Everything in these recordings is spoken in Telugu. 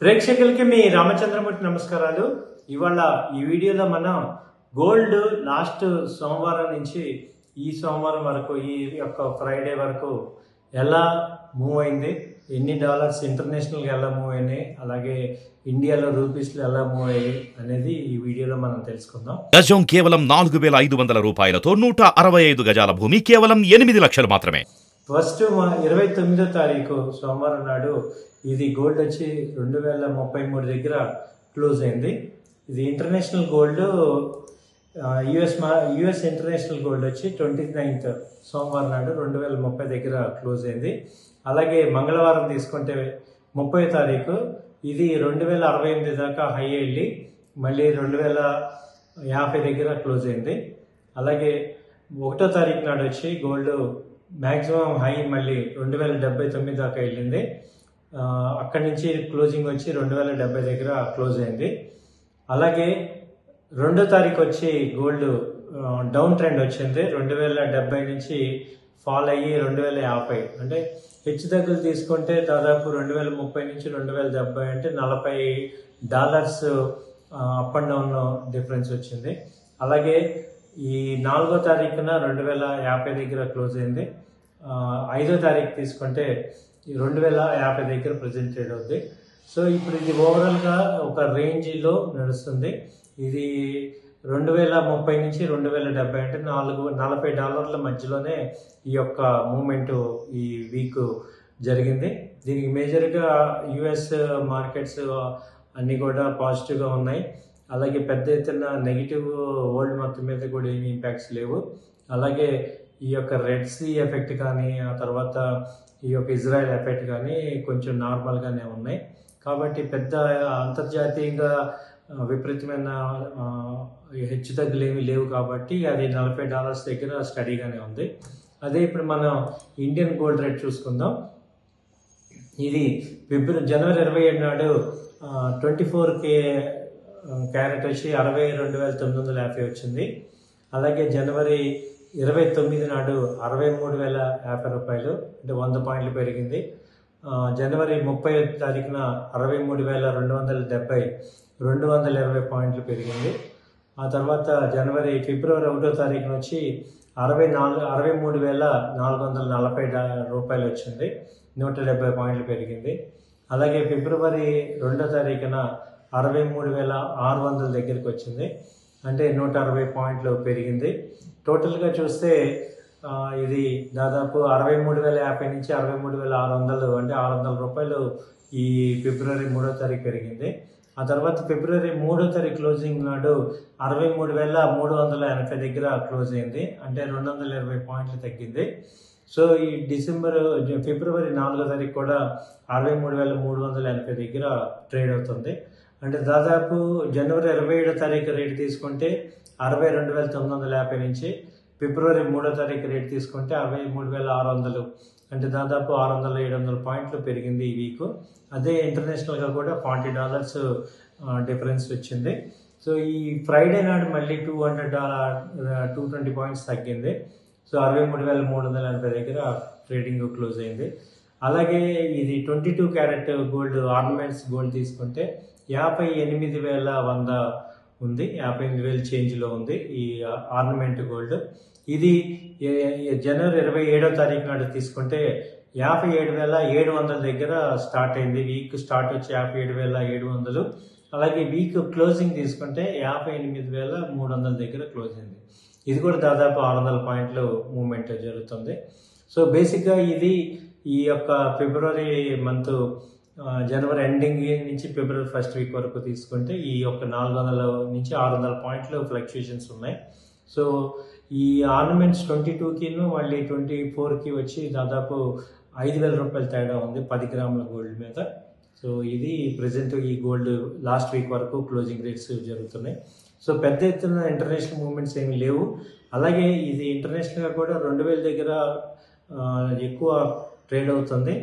ప్రేక్షకులకి మీ రామచంద్రమూర్తి నమస్కారాలు. ఇవాళ ఈ వీడియోలో మనం గోల్డ్ లాస్ట్ సోమవారం నుంచి ఈ సోమవారం వరకు ఈ యొక్క ఫ్రైడే వరకు ఎలా మూవ్ అయింది, ఎన్ని డాలర్స్ ఇంటర్నేషనల్గా ఎలా మూవ్ అయినాయి, అలాగే ఇండియాలో రూపీస్లో ఎలా మూవ్ అయ్యాయి అనేది ఈ వీడియోలో మనం తెలుసుకుందాం. గజం కేవలం 4,500 రూపాయలతో 165 గజాల భూమి కేవలం 8 లక్షలు మాత్రమే. ఫస్ట్ 29వ తారీఖు సోమవారం నాడు ఇది గోల్డ్ వచ్చి 2033 దగ్గర క్లోజ్ అయింది. ఇది international gold US international gold వచ్చి 29th సోమవారం నాడు 2030 దగ్గర క్లోజ్ అయింది. అలాగే మంగళవారం తీసుకుంటే 30వ తారీఖు ఇది 2068 దాకా హై వెళ్ళి మళ్ళీ 2050 దగ్గర క్లోజ్ అయింది. అలాగే 1వ తారీఖు నాడు వచ్చి గోల్డ్ మ్యాక్సిమం హై మళ్ళీ 2079 దాకా వెళ్ళింది. అక్కడి నుంచి క్లోజింగ్ వచ్చి 2070 దగ్గర క్లోజ్ అయింది. అలాగే 2వ తారీఖు వచ్చి గోల్డ్ డౌన్ ట్రెండ్ వచ్చింది. 2070 నుంచి ఫాల్ అయ్యి 2050 అంటే హెచ్చు తగ్గులు తీసుకుంటే దాదాపు 2030 నుంచి 2070 అంటే $40 అప్ అండ్ డౌన్ డిఫరెన్స్ వచ్చింది. అలాగే ఈ 4వ తారీఖున 2050 దగ్గర క్లోజ్ అయింది. 5వ తారీఖు తీసుకుంటే 2050 దగ్గర ప్రజెంట్ ట్రేడ్ అవుతుంది. సో ఇప్పుడు ఇది ఓవరాల్గా ఒక రేంజ్లో నడుస్తుంది. ఇది 2030 నుంచి 2070 అంటే $40 మధ్యలోనే ఈ యొక్క మూమెంట్ ఈ వీక్ జరిగింది. దీనికి మేజర్గా యుఎస్ మార్కెట్స్ అన్నీ కూడా పాజిటివ్గా ఉన్నాయి. అలాగే పెద్ద ఎత్తున నెగిటివ్ వరల్డ్ మొత్తం మీద కూడా ఏమి ఇంపాక్ట్స్ లేవు. అలాగే ఈ యొక్క రెడ్ సీ ఎఫెక్ట్ కానీ ఆ తర్వాత ఈ యొక్క ఇజ్రాయెల్ ఎఫెక్ట్ కానీ కొంచెం నార్మల్గానే ఉన్నాయి. కాబట్టి పెద్ద అంతర్జాతీయంగా విపరీతమైన హెచ్చు తగ్గులు ఏమీ లేవు కాబట్టి అది $40 దగ్గర స్టడీగానే ఉంది. అదే ఇప్పుడు మనం ఇండియన్ గోల్డ్ రేట్ చూసుకుందాం. ఇది జనవరి 27 నాడు 24K క్యారెట్ వచ్చి 62,950 వచ్చింది. అలాగే జనవరి 29 నాడు 63,050 రూపాయలు అంటే 100 పాయింట్లు పెరిగింది. జనవరి 30వ తారీఖున 63,270 220 పాయింట్లు పెరిగింది. ఆ తర్వాత ఫిబ్రవరి 1వ తారీఖున వచ్చి 63,440 రూపాయలు వచ్చింది, 170 పాయింట్లు పెరిగింది. అలాగే ఫిబ్రవరి 2వ తారీఖున 63,600 దగ్గరికి వచ్చింది, అంటే 160 పాయింట్లు పెరిగింది. టోటల్గా చూస్తే ఇది దాదాపు 63,050 నుంచి 63,600 అంటే 600 రూపాయలు ఈ ఫిబ్రవరి 3వ తారీఖు పెరిగింది. ఆ తర్వాత ఫిబ్రవరి 3వ తారీఖు క్లోజింగ్ నాడు 63,380 దగ్గర క్లోజ్ అయింది, అంటే 220 పాయింట్లు తగ్గింది. సో ఈ ఫిబ్రవరి 4వ తారీఖు కూడా 63,380 దగ్గర ట్రేడ్ అవుతుంది. అంటే దాదాపు జనవరి 27వ తారీఖు రేటు తీసుకుంటే 62,950 నుంచి ఫిబ్రవరి 3వ తారీఖు రేటు తీసుకుంటే 63,600 అంటే దాదాపు 600-700 పాయింట్లు పెరిగింది ఈ వీక్. అదే ఇంటర్నేషనల్గా కూడా $40 డిఫరెన్స్ వచ్చింది. సో ఈ ఫ్రైడే నాడు మళ్ళీ $220 పాయింట్స్ తగ్గింది. సో 63,380 దగ్గర ట్రేడింగ్ క్లోజ్ అయింది. అలాగే ఇది 22 క్యారెట్ గోల్డ్ ఆర్నమెంట్స్ గోల్డ్ తీసుకుంటే 58,100 ఉంది, 58,000 చేంజ్లో ఉంది ఈ ఆర్నమెంట్ గోల్డ్. ఇది జనవరి 27వ తారీఖు నాడు తీసుకుంటే 57,700 దగ్గర స్టార్ట్ అయింది. వీక్ స్టార్ట్ వచ్చి 57,700. అలాగే వీక్ క్లోజింగ్ తీసుకుంటే 58,300 దగ్గర క్లోజ్ అయింది. ఇది కూడా దాదాపు 600 పాయింట్లు మూవ్మెంట్ జరుగుతుంది. సో బేసిక్గా ఇది ఈ యొక్క ఫిబ్రవరి మంత్ జనవరి ఎండింగ్ నుంచి ఫిబ్రవరి ఫస్ట్ వీక్ వరకు తీసుకుంటే ఈ యొక్క 400 నుంచి 600 పాయింట్లు ఫ్లక్చుయేషన్స్ ఉన్నాయి. సో ఈ ఆర్నమెంట్స్ 22కి మళ్ళీ 24కి వచ్చి దాదాపు 5,000 రూపాయలు తేడా ఉంది 10 గ్రాముల గోల్డ్ మీద. సో ఇది ప్రజెంట్ ఈ గోల్డ్ లాస్ట్ వీక్ వరకు క్లోజింగ్ రేట్స్ జరుగుతున్నాయి. సో పెద్ద ఎత్తున ఇంటర్నేషనల్ మూవ్మెంట్స్ ఏమీ లేవు. అలాగే ఇది ఇంటర్నేషనల్గా కూడా 2,000 దగ్గర ఎక్కువ ట్రేడ్ అవుతుంది.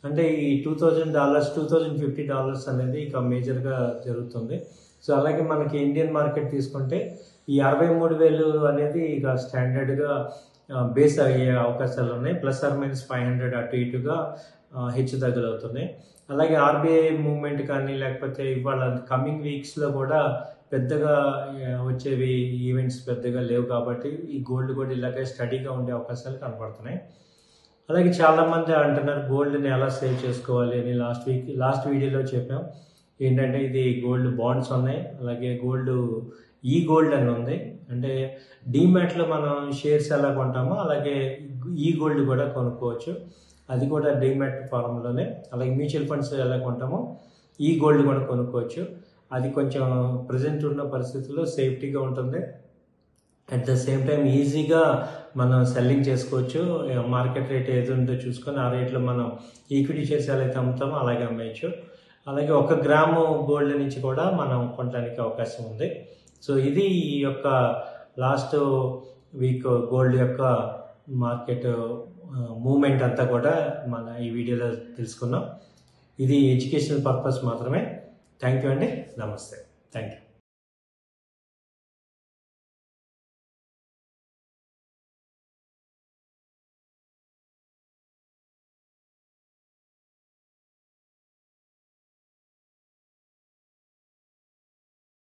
అంటే ఈ $2,050 అనేది ఇక మేజర్గా జరుగుతుంది. సో అలాగే మనకి ఇండియన్ మార్కెట్ తీసుకుంటే ఈ 63,000 అనేది ఇక స్టాండర్డ్గా బేస్ అయ్యే అవకాశాలు ఉన్నాయి. ±500 అటు ఇటుగా హెచ్చు తగ్గులు అవుతున్నాయి. అలాగే ఆర్బీఐ మూవ్మెంట్ కానీ లేకపోతే ఇవాళ కమింగ్ వీక్స్లో కూడా పెద్దగా వచ్చేవి ఈవెంట్స్ పెద్దగా లేవు కాబట్టి ఈ గోల్డ్ కూడా ఇలాగే స్టడీగా ఉండే అవకాశాలు కనపడుతున్నాయి. అలాగే చాలామంది అంటున్నారు గోల్డ్ని ఎలా సేవ్ చేసుకోవాలి అని. లాస్ట్ వీడియోలో చెప్పాం. ఏంటంటే ఇది గోల్డ్ బాండ్స్ ఉన్నాయి, అలాగే ఈ గోల్డ్ అని ఉంది. అంటే డీమ్యాట్లో మనం షేర్స్ ఎలా కొంటామో అలాగే ఈ గోల్డ్ కూడా కొనుక్కోవచ్చు. అది కూడా డీమ్యాట్ ఫారంలోనే. అలాగే మ్యూచువల్ ఫండ్స్ ఎలా కొంటామో ఈ గోల్డ్ కూడా కొనుక్కోవచ్చు. అది కొంచెం ప్రజెంట్ ఉన్న పరిస్థితుల్లో సేఫ్టీగా ఉంటుంది. అట్ ద సేమ్ టైం ఈజీగా మనం సెల్లింగ్ చేసుకోవచ్చు. మార్కెట్ రేట్ ఏది ఉందో చూసుకొని ఆ రేట్లో మనం ఈక్విటీ షేర్స్ ఎలా అయితే అమ్ముతామో అలాగే అమ్మేయచ్చు. అలాగే 1 గ్రాము గోల్డ్ నుంచి కూడా మనం కొనడానికి అవకాశం ఉంది. సో ఇది ఈ యొక్క లాస్ట్ వీక్ గోల్డ్ యొక్క మార్కెట్ మూవ్మెంట్ అంతా కూడా మన ఈ వీడియోలో తెలుసుకున్నాం. ఇది ఎడ్యుకేషనల్ పర్పస్ మాత్రమే. థ్యాంక్ యూ అండి. నమస్తే. Thank you.